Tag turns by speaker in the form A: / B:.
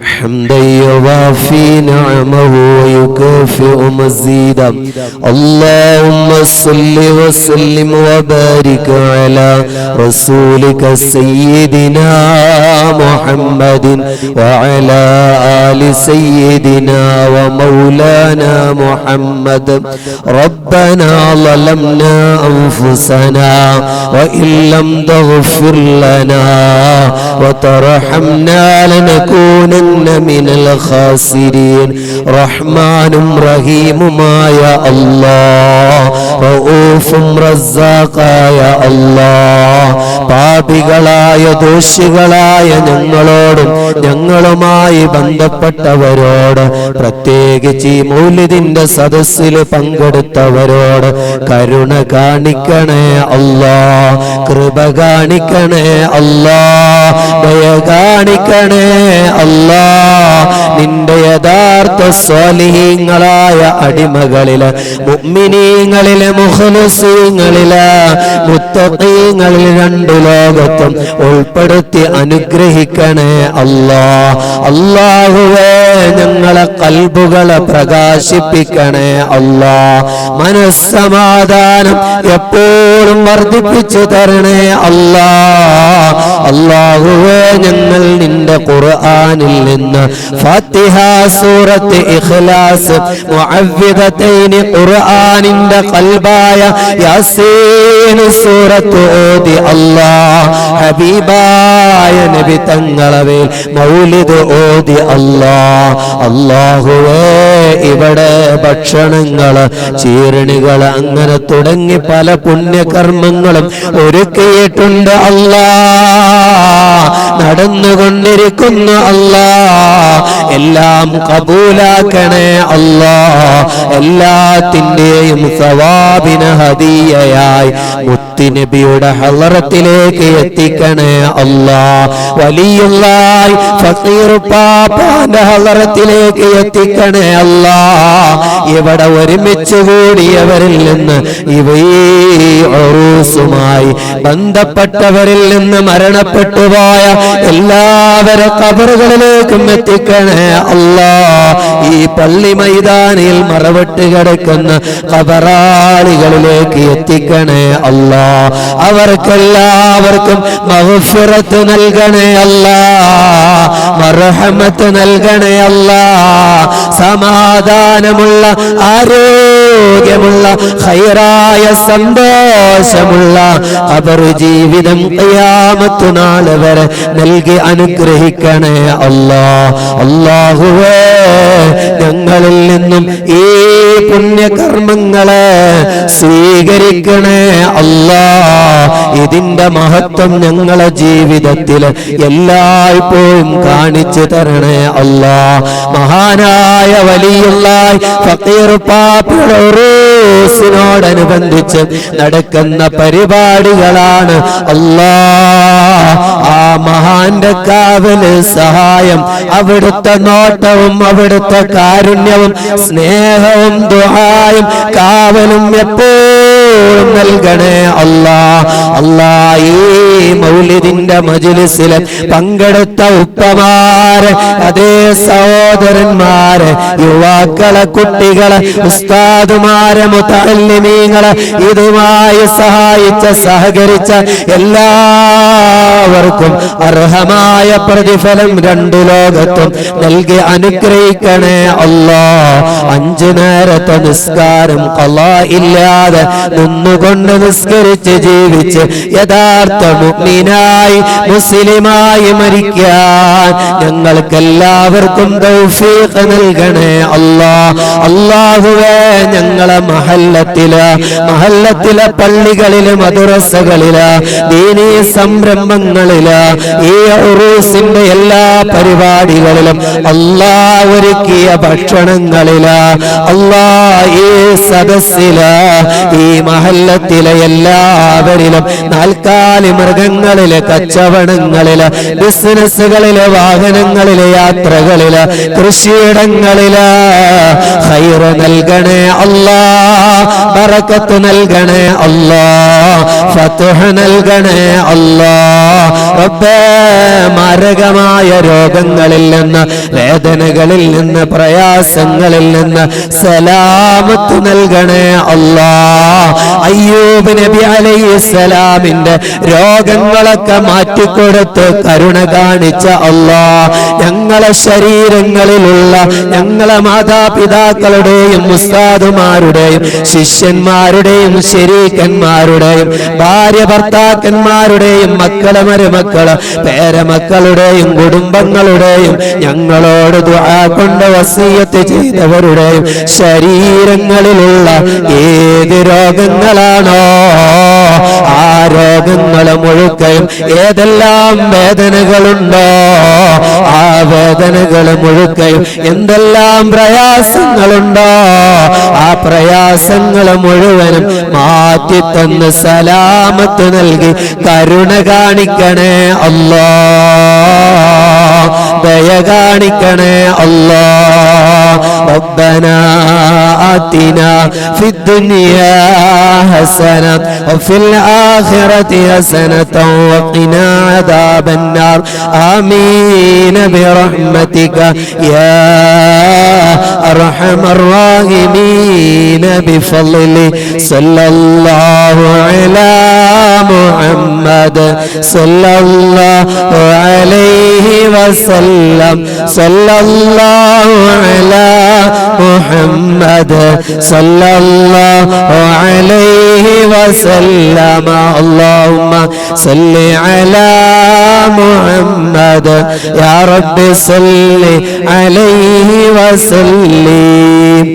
A: حمدا يوافي نعمه ويكافئ مزيدا اللهم صل وسلم وبارك على رسولك سيدنا محمد وعلى آل سيدنا ومولانا محمد ربنا ظلمنا أنفسنا وإن لم تغفر لنا وترحمنا لنكونن من الخاسرين رحمن رحيم يا الله رؤوف رزاق يا الله പാപികളായ ദോഷികളായ ഞങ്ങളോടും ഞങ്ങളുമായി ബന്ധപ്പെട്ടവരോട് പ്രത്യേകിച്ച് ഈ മൗലിദിന്റെ സദസ്സിൽ പങ്കെടുത്തവരോട് കരുണ കാണിക്കണേ അല്ലാഹ് കൃപ കാണിക്കണേ അല്ലാഹ് ദയ കാണിക്കണേ അല്ലാഹ് നിന്റെ യഥാർത്ഥ സ്വാലിഹീങ്ങളായ അടിമകളില് മുഅ്മിനീങ്ങളിലെ മുഖ്ലിസീങ്ങളില് മുത്തഖീങ്ങളിൽ രണ്ട് ലോകത്തും ഉൾപ്പെടുത്തി അനുഗ്രഹിക്കണേ അല്ലാഹ് അല്ലാഹുവേ ഞങ്ങളെ ഖൽബുകളെ പ്രകാശിപ്പിക്കണേ അല്ലാഹ് മനസ്സമാധാനം എപ്പോഴും വർദ്ധിപ്പിച്ചു തരണേ അല്ലാഹ് അല്ലാഹുവേ ഞങ്ങൾ നിന്റെ ഖുർആനിൽ നിന്ന് ഫാത്തിഹ സൂറത്ത് ഇഖ്ലാസ് മുഅവ്വിദതൈൻ ഖുർആനിന്റെ ഖൽബായ യാസീൻ സൂറത്ത് ഓതി അല്ലാഹ് ഹബീബായ നബി തങ്ങളെ മൗലിദ് ഓതി അല്ലാഹ് അല്ലാഹുവേ ഇവിടെ ഭക്ഷണങ്ങൾ ചീരണികൾ അങ്ങനെ തുടങ്ങി പല പുണ്യകർമ്മങ്ങളും ഒരുക്കിയിട്ടുണ്ട് അല്ലാഹ് നടന്നുകൊണ്ടിരിക്കുന്നു അല്ലാഹ് എല്ലാം കബൂലാക്കണേ അല്ലാഹ് എല്ലാത്തിന്റെയും സവാബിന് ഹദിയയായി മുത്തുനബിയുടെ ഹളറത്തിലേക്ക് എത്തിക്കണേ അല്ലാഹ് വലിയുള്ളായി ഫഖീർ പാപ്പാന്റെ ഹളറത്തിലേക്ക് എത്തിക്കണേ അല്ലാഹ് ഇവിടെ ഒരുമിച്ച് കൂടിയവരിൽ നിന്ന് ഉറൂസുമായി ബന്ധപ്പെട്ടവരിൽ നിന്ന് മരണപ്പെട്ടു പോയ എല്ലാവരും ഖബറുകളിലേക്കും എത്തിക്കണേ അല്ലാഹ് ഈ പള്ളി മൈതാനിൽ മറവിട്ട് കിടക്കുന്ന ഖബറാളികളിലേക്ക് എത്തിക്കണേ അല്ലാഹ് അവർക്കെല്ലാവർക്കും മഗ്ഫിറത്ത് നൽകണേ അല്ലാഹ് മർഹമത്ത് നൽകണേ അല്ലാഹ് സമാധാനമുള്ള ആരോഗ്യമുള്ള ഖൈറായ സന്തോഷമുള്ള ഖബർ ജീവിതം ഖിയാമത്ത് നാൾ വരെ നൽകി അനുഗ്രഹിക്കണേ അല്ലാഹ് അല്ലാഹുവേ ഞങ്ങളിൽ നിന്നും ഈ പുണ്യകർമ്മങ്ങളെ സ്വീകരിക്കണേ അല്ലാഹ് ഇതിന്റെ മഹത്വം ഞങ്ങളെ ജീവിതത്തിൽ എല്ലായ്പ്പോഴും കാണിച്ചു തരണേ അല്ലാഹ് മഹാനായ വലിയുള്ളായി ഫഖീർ പാപ്പയുടെ ഉറൂസിനോടനുബന്ധിച്ച് നടക്കുന്ന പരിപാടികളാണ് അല്ലാഹ് ആ മഹാന്റെ കാവല് സഹായം അവിടുത്തെ നോട്ടവും അവിടുത്തെ കാരുണ്യവും സ്നേഹവും ദുആയും കാവലും എപ്പോഴും നൽകണേ അല്ലാഹ് അല്ലാഹ് ഈ മൗലിദിന്റെ മജ്ലിസിൽ പങ്കെടുത്ത ഉപ്പമാരെ അതേ സഹോദരന്മാരെ യുവാക്കളെ കുട്ടികളെ ഉസ്താദുമാരെ മുതഅല്ലിമീങ്ങളെ ഇതുമായി സഹായിച്ച സഹകരിച്ച എല്ലാവർക്കും അർഹമായ പ്രതിഫലം രണ്ടു ലോകത്തും നൽകി അനുഗ്രഹിക്കണേ അല്ലാഹ് അഞ്ചു നേരത്തെ നിസ്കാരം ഖളാ ഇല്ലാതെ നിന്നുകൊണ്ട് നിസ്കരിച്ച് ജീവിച്ച് യഥാർത്ഥ മുഅ്മിനായി മുസ്ലിമായി മരിക്കാൻ ഞങ്ങൾക്കെല്ലാവർക്കും തൗഫീഖ് നൽകണേ അല്ലാഹ് അല്ലാഹുവേ ഞങ്ങളെ മഹല്ലത്തിലെ പള്ളികളിലെ മദ്രസകളിലെ ദീനീ സംരംഭങ്ങളിലെ ഈ ഉറൂസിന്റെ എല്ലാ പരിപാടികളിലും അല്ലാഹ് ഒരുക്കിയ ഭക്ഷണങ്ങളിലെ അല്ലാഹ് ഈ സദസ്സിലെ ഈ മഹല്ലത്തിലെ എല്ലാവരിലും, നാൽക്കാലി മൃഗങ്ങളിലെ കച്ചവടങ്ങളില്, ബിസിനസ്സുകളില്, വാഹനങ്ങളിലെ യാത്രകളില്, കൃഷിയിടങ്ങളില് ഖൈറ് നൽകണേ അല്ലാ, ബറക്കത്ത് നൽകണേ അല്ലാ, ഫത്ഹ് നൽകണേ അല്ലാ. റബ്ബേ, മാരകമായ രോഗങ്ങളിൽ നിന്ന്, വേദനകളിൽ നിന്ന്, പ്രയാസങ്ങളിൽ നിന്ന് സലാമത്ത് നൽകണേ അല്ലാ. അയ്യൂബ് നബി അലൈഹിസ്സലാമിന്റെ രോഗങ്ങളൊക്കെ മാറ്റിക്കൊടുത്ത് കരുണ കാണിച്ച അല്ലാ, ഞങ്ങളെ ശരീരങ്ങളിലുള്ള ഞങ്ങളെ മാതാപിതാക്കളുടെയും ഉസ്താദുമാരുടെയും ശിഷ്യന്മാരുടെയും ശരീക്കന്മാരുടെയും ഭാര്യ ഭർത്താക്കന്മാരുടെയും മക്കളെ മരുമക്കള് പേരമക്കളുടെയും കുടുംബങ്ങളുടെയും ഞങ്ങളോട് ദുആ കൊണ്ട് വസിയത്ത് ചെയ്തവരുടെയും ശരീരങ്ങളിലുള്ള ഏത് രോഗങ്ങളാണോ ആ രോഗങ്ങൾ മുഴുക്കയും, ഏതെല്ലാം വേദനകളുണ്ടോ ആ വേദനകൾ മുഴുക്കയും, എന്തെല്ലാം പ്രയാസങ്ങളുണ്ടോ ആ പ്രയാസങ്ങൾ മുഴുവനും മാറ്റിത്തന്ന് സലാമത്ത് നൽകി കരുണ കാണിക്കണേ അല്ലാ, ദയ കാണിക്കണേ അല്ലാ. ربنا آتنا في الدنيا حسنة وفي الآخرة حسنة وقنا عذاب النار آمين برحمتك يا أرحم الراحمين بفضل صلى الله على محمد صلى الله عليه وسلم صلى الله على محمد صلى الله عليه وسلم اللهم صل على محمد يا رب صل عليه وسلم.